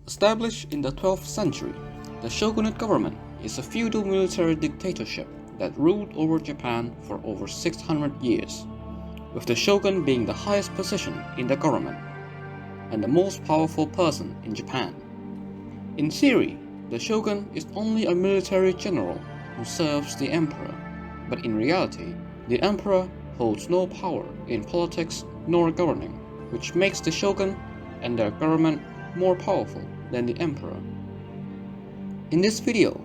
Established in the 12th century, the Shogunate government is a feudal military dictatorship that ruled over Japan for over 600 years, with the shogun being the highest position in the government and the most powerful person in Japan. In theory, the shogun is only a military general who serves the emperor, but in reality, the emperor holds no power in politics nor governing, which makes the shogun and their government more powerful than the emperor. In this video,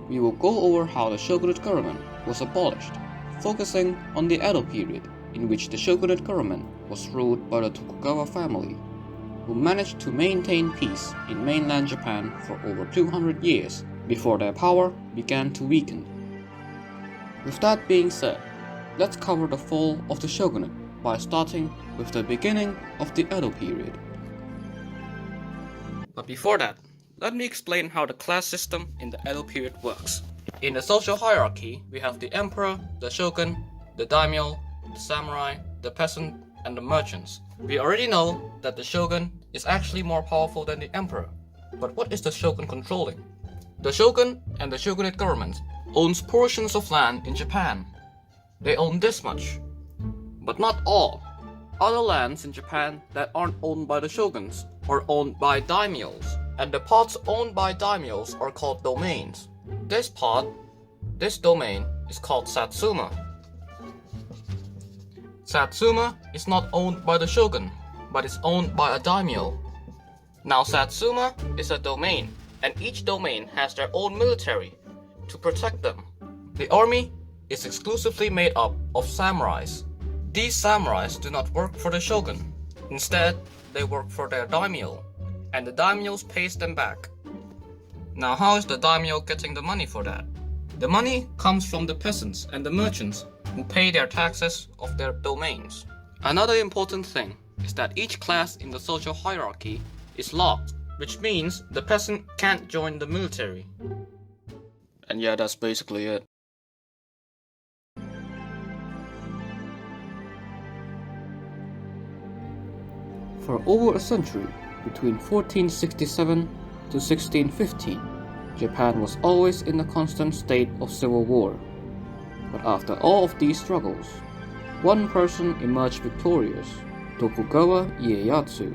we will go over how the shogunate government was abolished, focusing on the Edo period, in which the shogunate government was ruled by the Tokugawa family, who managed to maintain peace in mainland Japan for over 200 years before their power began to weaken. With that being said, let's cover the fall of the shogunate by starting with the beginning of the Edo period. But before that, let me explain how the class system in the Edo period works. In the social hierarchy, we have the emperor, the shogun, the daimyo, the samurai, the peasant, and the merchants. We already know that the shogun is actually more powerful than the emperor, but what is the shogun controlling? The shogun and the shogunate government owns portions of land in Japan. They own this much, but not all. Other lands in Japan that aren't owned by the shoguns are owned by daimyos, and the parts owned by daimyos are called domains. This domain, is called Satsuma. Satsuma is not owned by the shogun, but is owned by a daimyo. Now Satsuma is a domain, and each domain has their own military to protect them. The army is exclusively made up of samurais. These samurais do not work for the shogun. Instead, they work for their daimyo, and the daimyo pays them back. Now how is the daimyo getting the money for that? The money comes from the peasants and the merchants who pay their taxes of their domains. Another important thing is that each class in the social hierarchy is locked, which means the peasant can't join the military. And yeah, that's basically it. For over a century, between 1467 to 1615, Japan was always in a constant state of civil war. But after all of these struggles, one person emerged victorious, Tokugawa Ieyasu,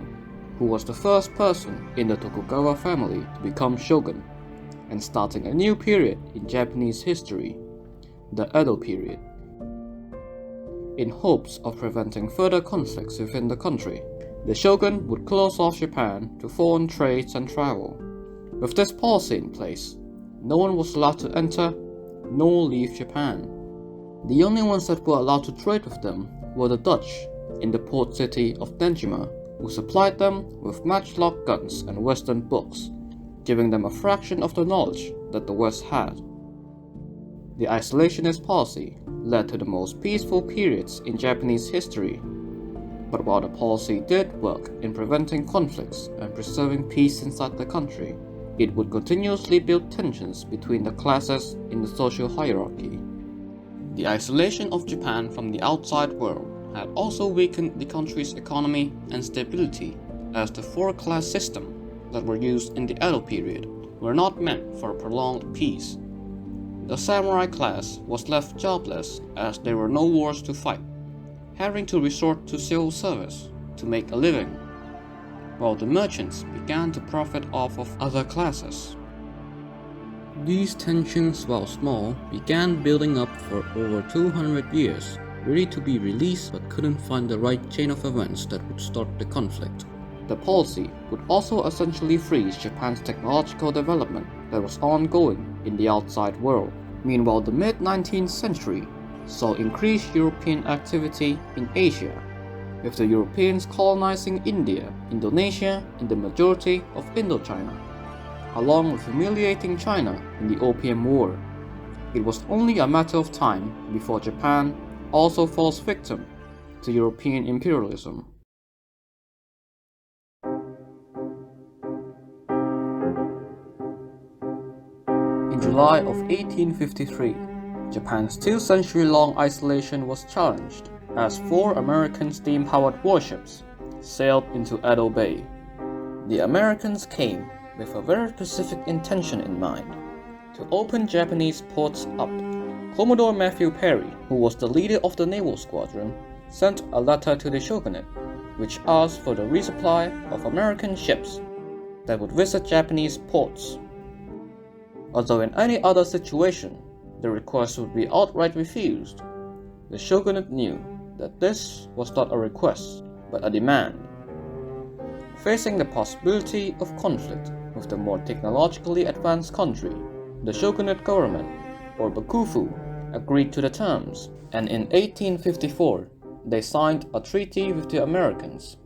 who was the first person in the Tokugawa family to become shogun, and starting a new period in Japanese history, the Edo period. In hopes of preventing further conflicts within the country, the shogun would close off Japan to foreign trades and travel. With this policy in place, no one was allowed to enter nor leave Japan. The only ones that were allowed to trade with them were the Dutch in the port city of Denjima, who supplied them with matchlock guns and Western books, giving them a fraction of the knowledge that the West had. The isolationist policy led to the most peaceful periods in Japanese history. But while the policy did work in preventing conflicts and preserving peace inside the country, it would continuously build tensions between the classes in the social hierarchy. The isolation of Japan from the outside world had also weakened the country's economy and stability, as the four-class system that were used in the Edo period were not meant for a prolonged peace. The samurai class was left jobless as there were no wars to fight, having to resort to civil service to make a living, while the merchants began to profit off of other classes. These tensions, while small, began building up for over 200 years, ready to be released but couldn't find the right chain of events that would start the conflict. The policy would also essentially freeze Japan's technological development that was ongoing in the outside world. Meanwhile, the mid-19th century saw increased European activity in Asia, with the Europeans colonizing India, Indonesia, and the majority of Indochina, along with humiliating China in the Opium War. It was only a matter of time before Japan also falls victim to European imperialism. In July of 1853, Japan's 2-century-long isolation was challenged as 4 American steam-powered warships sailed into Edo Bay. The Americans came with a very specific intention in mind: to open Japanese ports up. Commodore Matthew Perry, who was the leader of the naval squadron, sent a letter to the Shogunate, which asked for the resupply of American ships that would visit Japanese ports. Although in any other situation, the request would be outright refused, the Shogunate knew that this was not a request, but a demand. Facing the possibility of conflict with the more technologically advanced country, the Shogunate government, or Bakufu, agreed to the terms, and in 1854, they signed a treaty with the Americans.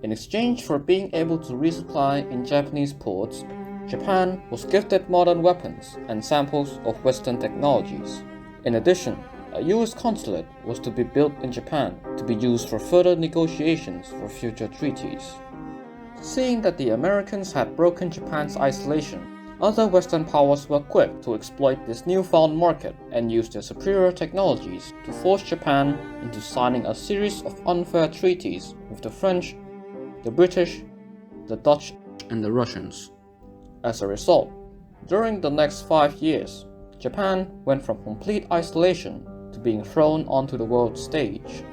In exchange for being able to resupply in Japanese ports, Japan was gifted modern weapons and samples of Western technologies. In addition, a US consulate was to be built in Japan to be used for further negotiations for future treaties. Seeing that the Americans had broken Japan's isolation, other Western powers were quick to exploit this newfound market and use their superior technologies to force Japan into signing a series of unfair treaties with the French, the British, the Dutch, and the Russians. As a result, during the next 5 years, Japan went from complete isolation to being thrown onto the world stage.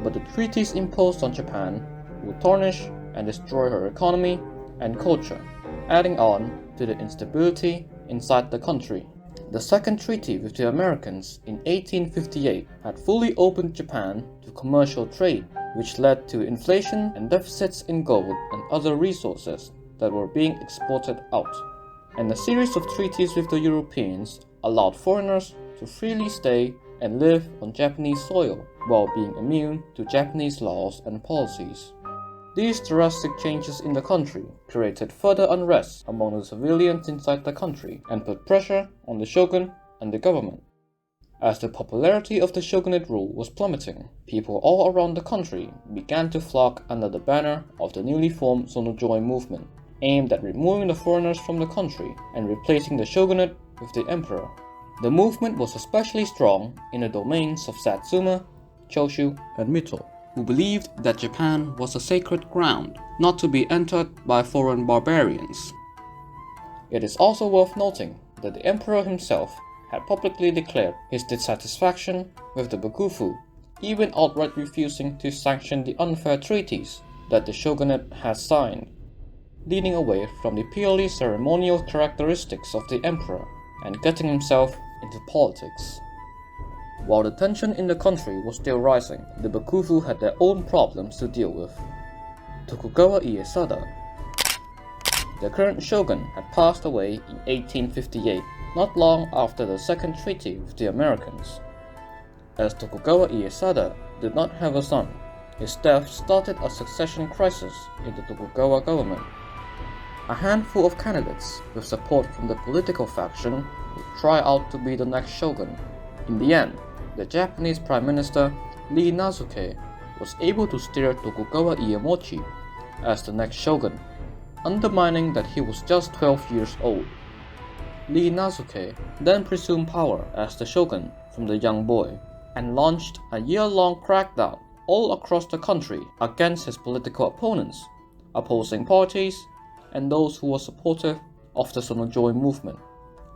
But the treaties imposed on Japan would tarnish and destroy her economy and culture, adding on to the instability inside the country. The second treaty with the Americans in 1858 had fully opened Japan to commercial trade, which led to inflation and deficits in gold and other resources that were being exported out. And a series of treaties with the Europeans allowed foreigners to freely stay and live on Japanese soil while being immune to Japanese laws and policies. These drastic changes in the country created further unrest among the civilians inside the country and put pressure on the shogun and the government. As the popularity of the shogunate rule was plummeting, people all around the country began to flock under the banner of the newly formed Sonojoi movement, aimed at removing the foreigners from the country and replacing the shogunate with the emperor. The movement was especially strong in the domains of Satsuma, Choshu, and Mito, who believed that Japan was a sacred ground, not to be entered by foreign barbarians. It is also worth noting that the emperor himself had publicly declared his dissatisfaction with the Bakufu, even outright refusing to sanction the unfair treaties that the shogunate had signed, leaning away from the purely ceremonial characteristics of the emperor and getting himself into politics. While the tension in the country was still rising, the Bakufu had their own problems to deal with. Tokugawa Ieyasu, the current shogun, had passed away in 1858, not long after the second treaty with the Americans. As Tokugawa Ieyasu did not have a son, his death started a succession crisis in the Tokugawa government. A handful of candidates with support from the political faction would try out to be the next shogun. In the end, the Japanese Prime Minister Lee Nazuke was able to steer Tokugawa Ieyasu as the next shogun, undermining that he was just 12 years old. Lee Nazuke then presumed power as the shogun from the young boy and launched a year-long crackdown all across the country against his political opponents, opposing parties, and those who were supportive of the Sonojoi movement.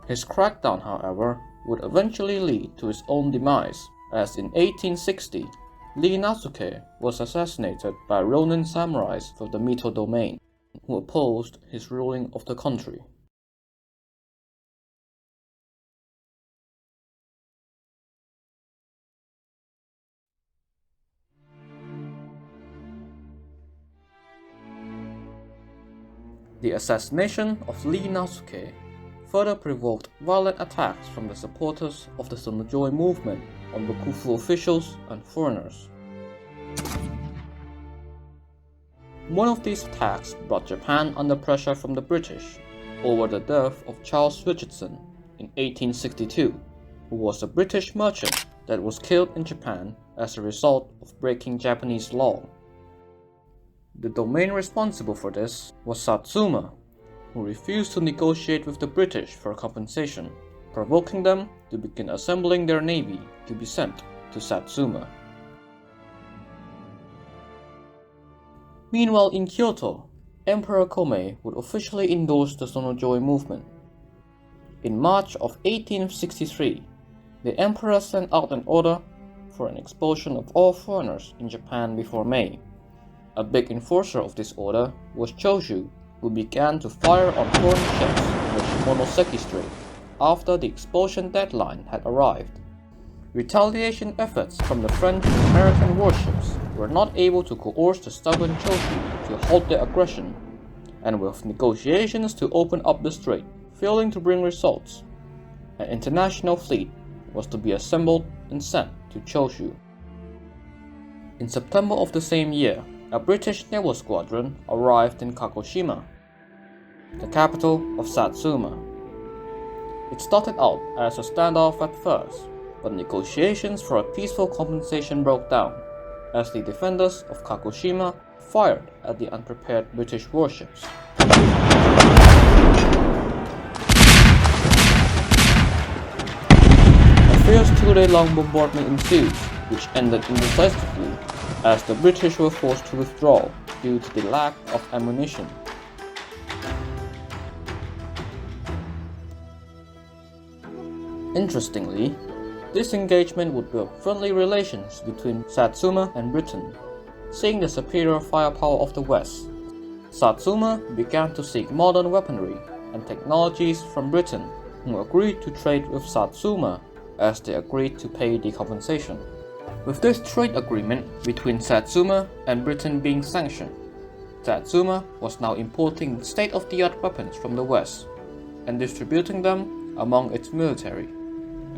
His crackdown, however, would eventually lead to his own demise, as in 1860, Lee Nazuke was assassinated by Ronin samurais from the Mito domain, who opposed his ruling of the country. The assassination of Lee Nazuke further provoked violent attacks from the supporters of the Sonojoi movement on Bakufu officials and foreigners. One of these attacks brought Japan under pressure from the British over the death of Charles Richardson in 1862, who was a British merchant that was killed in Japan as a result of breaking Japanese law. The domain responsible for this was Satsuma, who refused to negotiate with the British for compensation, provoking them to begin assembling their navy to be sent to Satsuma. Meanwhile in Kyoto, Emperor Komei would officially endorse the Sonojoi movement. In March of 1863, the emperor sent out an order for an expulsion of all foreigners in Japan before May. A big enforcer of this order was Choshu, who began to fire on foreign ships in the Shimonoseki Strait after the expulsion deadline had arrived. Retaliation efforts from the French and American warships were not able to coerce the stubborn Choshu to halt their aggression, and with negotiations to open up the strait failing to bring results, an international fleet was to be assembled and sent to Choshu. In September of the same year, a British naval squadron arrived in Kagoshima, the capital of Satsuma. It started out as a standoff at first, but negotiations for a peaceful compensation broke down as the defenders of Kagoshima fired at the unprepared British warships. A fierce 2-day-long bombardment ensued, which ended indecisively as the British were forced to withdraw due to the lack of ammunition. Interestingly, this engagement would build friendly relations between Satsuma and Britain. Seeing the superior firepower of the West, Satsuma began to seek modern weaponry and technologies from Britain, who agreed to trade with Satsuma as they agreed to pay the compensation. With this trade agreement between Satsuma and Britain being sanctioned, Satsuma was now importing state-of-the-art weapons from the West and distributing them among its military.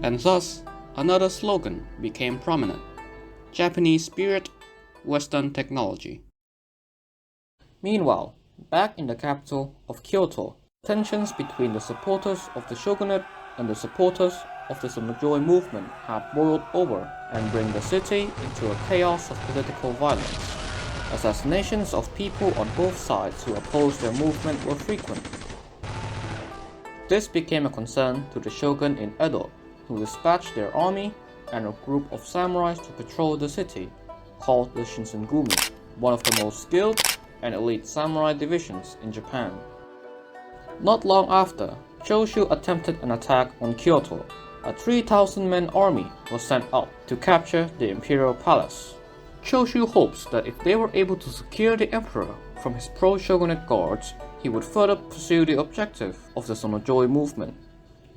And thus, another slogan became prominent: Japanese spirit, Western technology. Meanwhile, back in the capital of Kyoto, tensions between the supporters of the Shogunate and the supporters of the Sonojoi movement had boiled over and bring the city into a chaos of political violence. Assassinations of people on both sides who opposed their movement were frequent. This became a concern to the shogun in Edo, who dispatched their army and a group of samurais to patrol the city, called the Shinsengumi, one of the most skilled and elite samurai divisions in Japan. Not long after, Choshu attempted an attack on Kyoto. A 3,000-man army was sent out to capture the imperial palace. Choshu hopes that if they were able to secure the emperor from his pro-shogunate guards, he would further pursue the objective of the Sonojoi movement.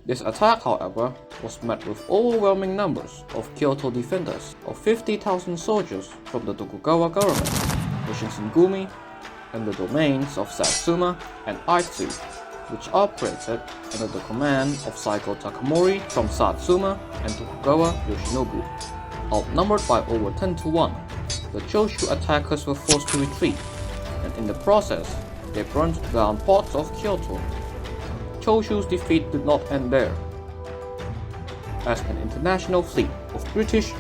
This attack, however, was met with overwhelming numbers of Kyoto defenders of 50,000 soldiers from the Tokugawa government, the Shinsengumi, and the domains of Satsuma and Aitsu, which operated under the command of Saiko Takamori from Satsuma and Tokugawa Yoshinobu. Outnumbered by over 10 to 1, the Choshu attackers were forced to retreat, and in the process, they burned down parts of Kyoto. Choshu's defeat did not end there, as an international fleet of British,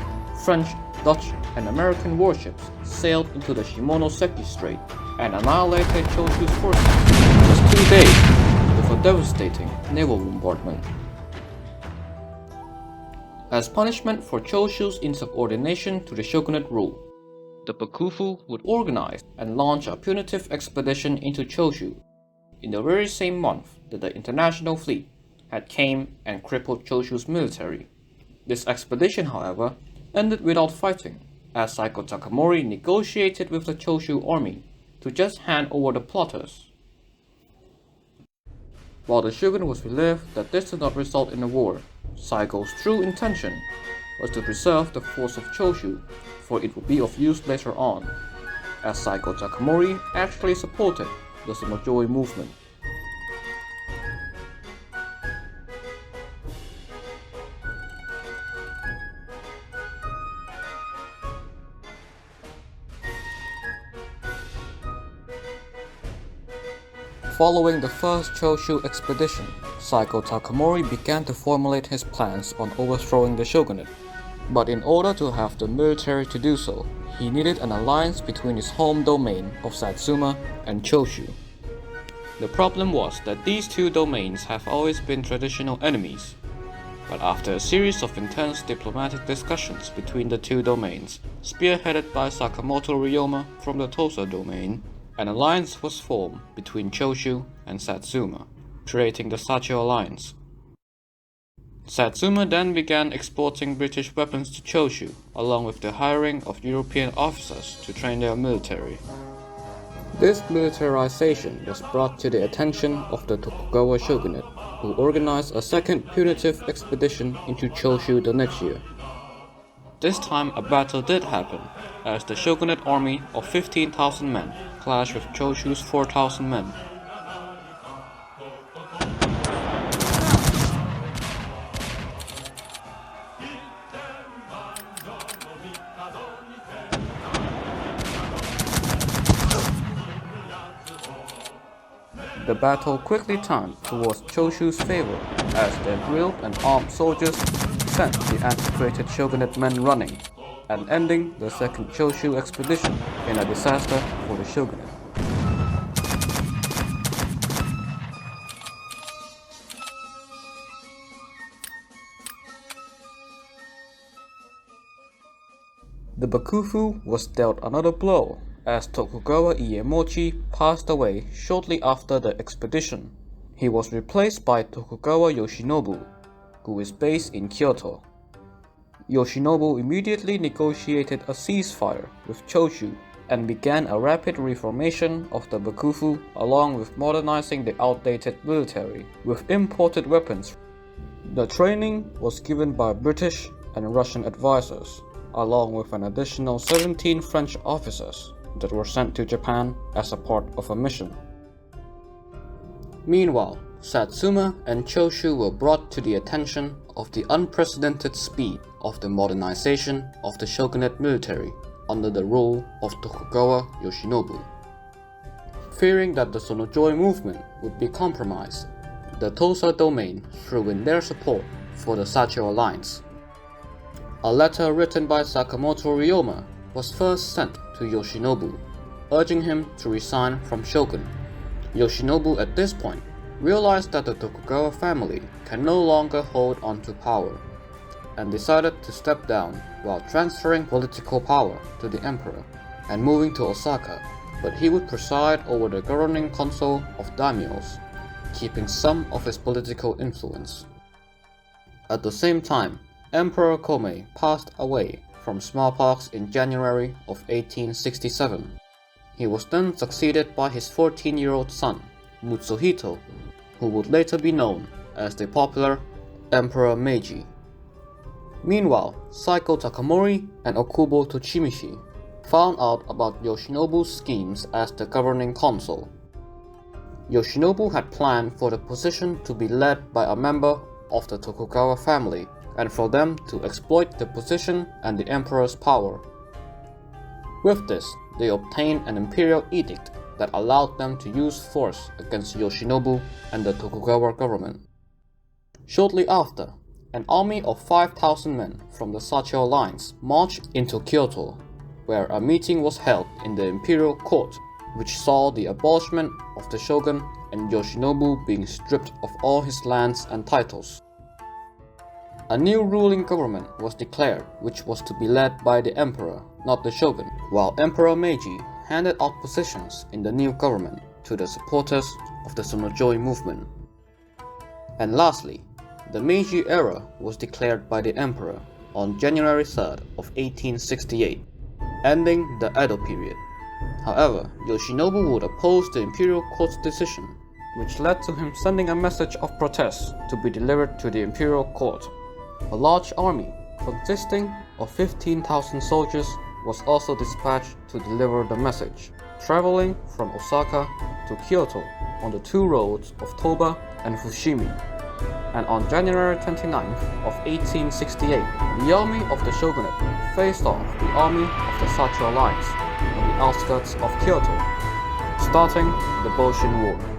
French, Dutch, and American warships sailed into the Shimonoseki Strait and annihilated Choshu's forces in just 2 days with a devastating naval bombardment. As punishment for Choshu's insubordination to the shogunate rule, the Bakufu would organize and launch a punitive expedition into Choshu in the very same month that the international fleet had came and crippled Choshu's military. This expedition, however, ended without fighting, as Saiko Takamori negotiated with the Choshu army to just hand over the plotters. While the shogun was relieved that this did not result in a war, Saiko's true intention was to preserve the force of Choshu, for it would be of use later on, as Saiko Takamori actually supported the Sonojoi movement. Following the first Choshu expedition, Saiko Takamori began to formulate his plans on overthrowing the shogunate. But in order to have the military to do so, he needed an alliance between his home domain of Satsuma and Choshu. The problem was that these two domains have always been traditional enemies. But after a series of intense diplomatic discussions between the two domains, spearheaded by Sakamoto Ryoma from the Tosa domain, an alliance was formed between Choshu and Satsuma, creating the Satcho alliance. Satsuma then began exporting British weapons to Choshu, along with the hiring of European officers to train their military. This militarization was brought to the attention of the Tokugawa Shogunate, who organized a second punitive expedition into Choshu the next year. This time a battle did happen, as the Shogunate army of 15,000 men clashed with Choshu's 4,000 men. The battle quickly turned towards Choshu's favor as their drilled and armed soldiers sent the antiquated shogunate men running, and ending the second Choshu expedition in a disaster for the shogunate. The Bakufu was dealt another blow as Tokugawa Iemochi passed away shortly after the expedition. He was replaced by Tokugawa Yoshinobu, who is based in Kyoto. Yoshinobu immediately negotiated a ceasefire with Choshu and began a rapid reformation of the Bakufu, along with modernizing the outdated military with imported weapons. The training was given by British and Russian advisors, along with an additional 17 French officers that were sent to Japan as a part of a mission. Meanwhile, Satsuma and Choshu were brought to the attention of the unprecedented speed of the modernization of the shogunate military under the rule of Tokugawa Yoshinobu. Fearing that the Sonojoi movement would be compromised, the Tosa domain threw in their support for the Satcho alliance. A letter written by Sakamoto Ryoma was first sent to Yoshinobu, urging him to resign from Shogun. Yoshinobu at this point realized that the Tokugawa family can no longer hold on to power, and decided to step down while transferring political power to the emperor and moving to Osaka, but he would preside over the governing council of daimyos, keeping some of his political influence. At the same time, Emperor Komei passed away from smallpox in January of 1867. He was then succeeded by his 14-year-old son, Mutsuhito, who would later be known as the popular Emperor Meiji. Meanwhile, Saiko Takamori and Okubo Tochimishi found out about Yoshinobu's schemes as the governing consul. Yoshinobu had planned for the position to be led by a member of the Tokugawa family, and for them to exploit the position and the emperor's power. With this, they obtained an imperial edict that allowed them to use force against Yoshinobu and the Tokugawa government. Shortly after, an army of 5,000 men from the Satcho alliance marched into Kyoto, where a meeting was held in the imperial court, which saw the abolishment of the shogun and Yoshinobu being stripped of all his lands and titles. A new ruling government was declared, which was to be led by the emperor, not the shogun, while Emperor Meiji handed out positions in the new government to the supporters of the Sonojoi movement. And lastly, the Meiji era was declared by the emperor on January 3rd of 1868, ending the Edo period. However, Yoshinobu would oppose the imperial court's decision, which led to him sending a message of protest to be delivered to the imperial court. A large army, consisting of 15,000 soldiers, was also dispatched to deliver the message, traveling from Osaka to Kyoto on the two roads of Toba and Fushimi. And on January 29th of 1868, the army of the shogunate faced off the army of the Satcho alliance on the outskirts of Kyoto, starting the Boshin War.